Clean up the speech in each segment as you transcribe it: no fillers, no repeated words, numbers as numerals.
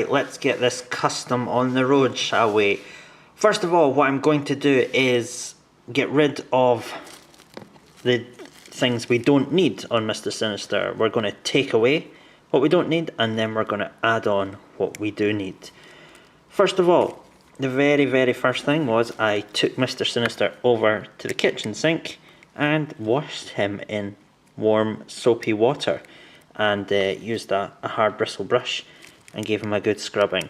Right, let's get this custom on the road, shall we? First of all, what I'm going to do is get rid of the things we don't need on Mr. Sinister. We're going to take away what we don't need, and then we're going to add on what we do need. First of all, the very first thing was I took Mr. Sinister over to the kitchen sink and washed him in warm soapy water, and used a hard bristle brush and gave him a good scrubbing.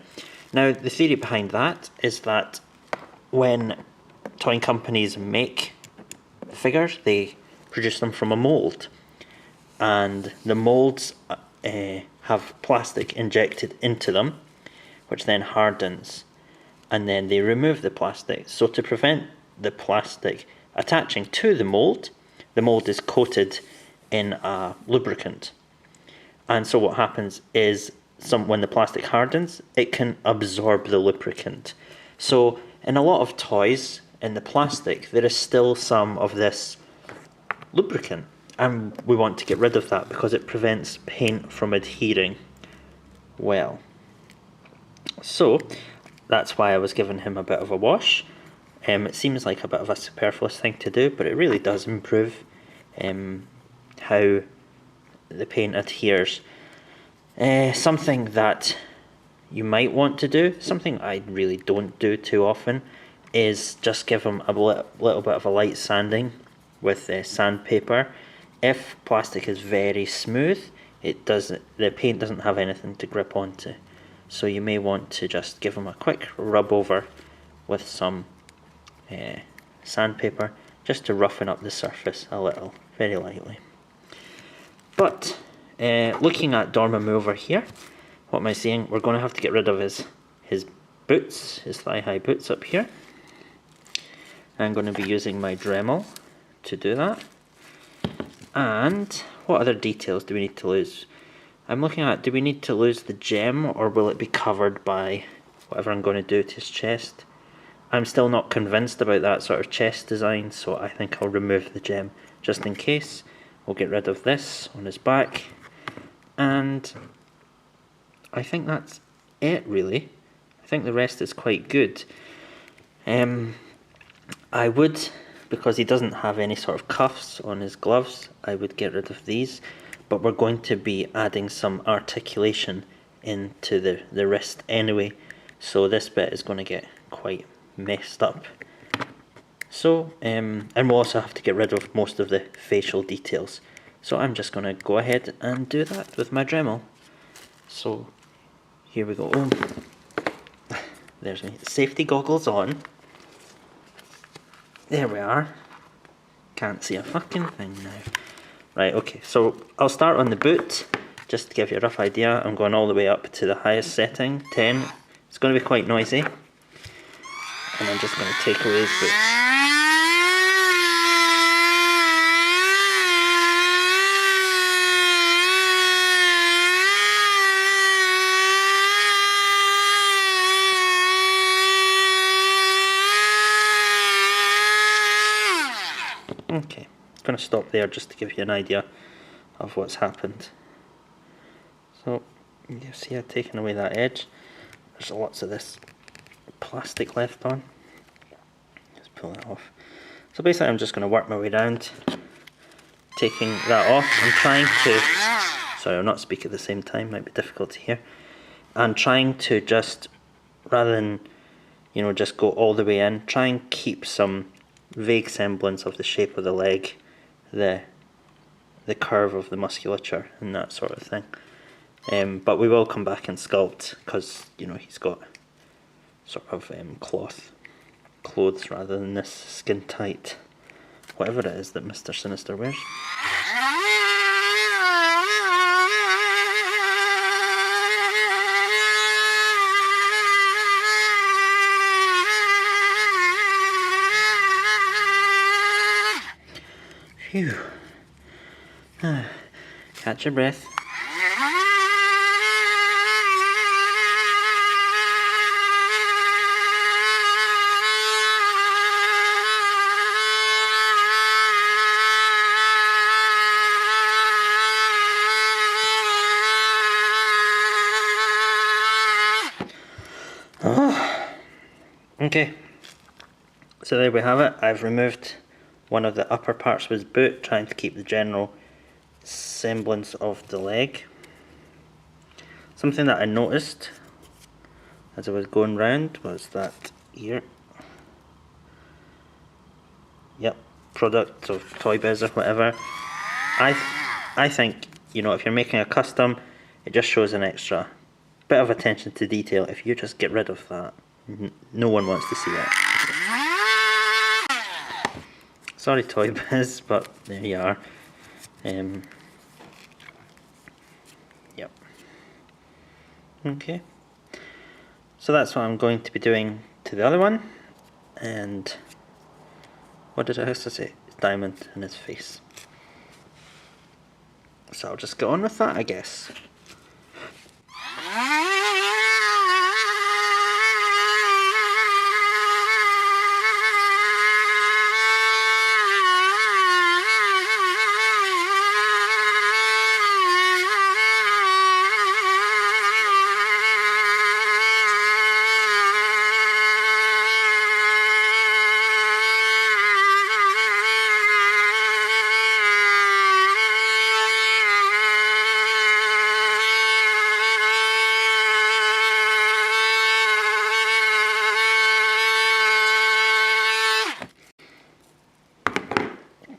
Now, the theory behind that is that when toy companies make figures, they produce them from a mould, and the moulds have plastic injected into them, which then hardens, and then they remove the plastic. So to prevent the plastic attaching to the mould is coated in a lubricant. And so what happens is when the plastic hardens, it can absorb the lubricant. So in a lot of toys, in the plastic, there is still some of this lubricant, and we want to get rid of that because it prevents paint from adhering well. So that's why I was giving him a bit of a wash. It seems like a bit of a superfluous thing to do, but it really does improve how the paint adheres. Something that you might want to do, something I really don't do too often, is just give them a little bit of a light sanding with sandpaper. If plastic is very smooth, the paint doesn't have anything to grip onto. So you may want to just give them a quick rub over with some sandpaper, just to roughen up the surface a little, very lightly. But looking at Dormammu over here, what am I saying? We're going to have to get rid of his boots, his thigh-high boots up here. I'm going to be using my Dremel to do that. And what other details do we need to lose? I'm looking at, do we need to lose the gem, or will it be covered by whatever I'm going to do to his chest? I'm still not convinced about that sort of chest design, so I think I'll remove the gem just in case. We'll get rid of this on his back, and I think that's it really. I think the rest is quite good. I would, because he doesn't have any sort of cuffs on his gloves, I would get rid of these, but we're going to be adding some articulation into the wrist anyway, so this bit is going to get quite messed up. So, and we'll also have to get rid of most of the facial details. So I'm just going to go ahead and do that with my Dremel. So, here we go. Oh, there's my safety goggles on. There we are. Can't see a fucking thing now. Right, okay, so I'll start on the boot, just to give you a rough idea. I'm going all the way up to the highest setting, 10. It's going to be quite noisy. And I'm just going to take away his boots. Okay, I'm going to stop there just to give you an idea of what's happened. So, you see I've taken away that edge. There's lots of this plastic left on. Just pull that off. So basically I'm just going to work my way around, taking that off. I'm trying to, sorry, I'll not speak at the same time, might be difficult to hear. I'm trying to just, rather than, you know, just go all the way in, try and keep some vague semblance of the shape of the leg, the curve of the musculature and that sort of thing. But we will come back and sculpt, because, you know, he's got sort of clothes rather than this skin tight whatever it is that Mr. Sinister wears. Phew. Catch your breath. Okay, so there we have it. I've removed one of the upper parts of his boot, trying to keep the general semblance of the leg. Something that I noticed as I was going round was that here, yep, product of Toy Biz or whatever. I think, you know, if you're making a custom, it just shows an extra bit of attention to detail. If you just get rid of that, no one wants to see it. Sorry, Toy Biz, but there you are. Yep. Okay. So that's what I'm going to be doing to the other one. And what did I have to say? It's diamond in his face. So I'll just get on with that, I guess.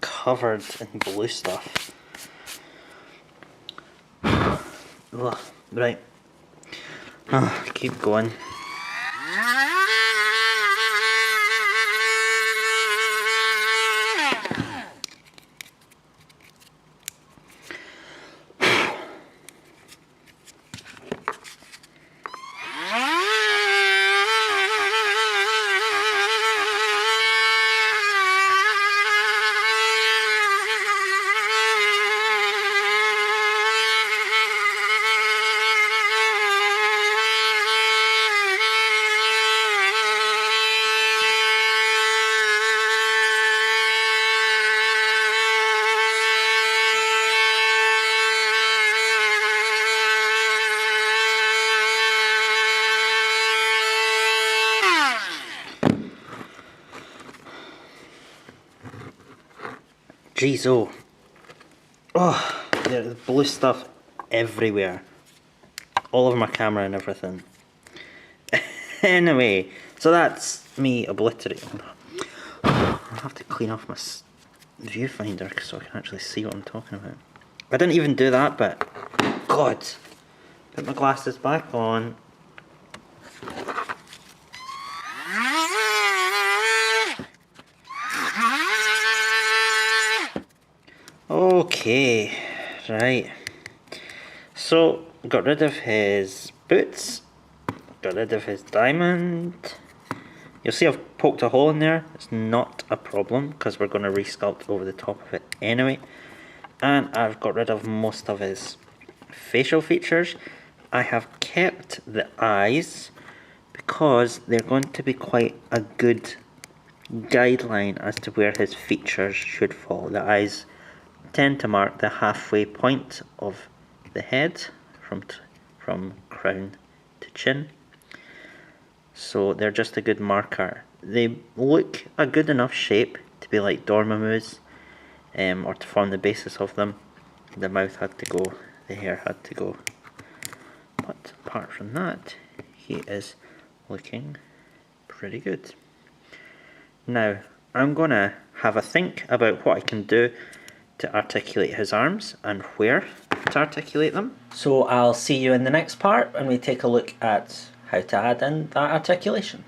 Covered in blue stuff. Ugh, right. Keep going. Jeez, oh, there's blue stuff everywhere, all over my camera and everything. Anyway, so that's me obliterating. I'll have to clean off my viewfinder so I can actually see what I'm talking about. I didn't even do that, but God, put my glasses back on. Okay, right. So, got rid of his boots, got rid of his diamond. You'll see I've poked a hole in there. It's not a problem because we're going to resculpt over the top of it anyway. And I've got rid of most of his facial features. I have kept the eyes because they're going to be quite a good guideline as to where his features should fall. The eyes tend to mark the halfway point of the head from crown to chin, so they're just a good marker. They look a good enough shape to be like Dormammu's, or to form the basis of them. The mouth had to go, the hair had to go, but apart from that, he is looking pretty good. Now I'm gonna have a think about what I can do to articulate his arms and where to articulate them. So I'll see you in the next part when we take a look at how to add in that articulation.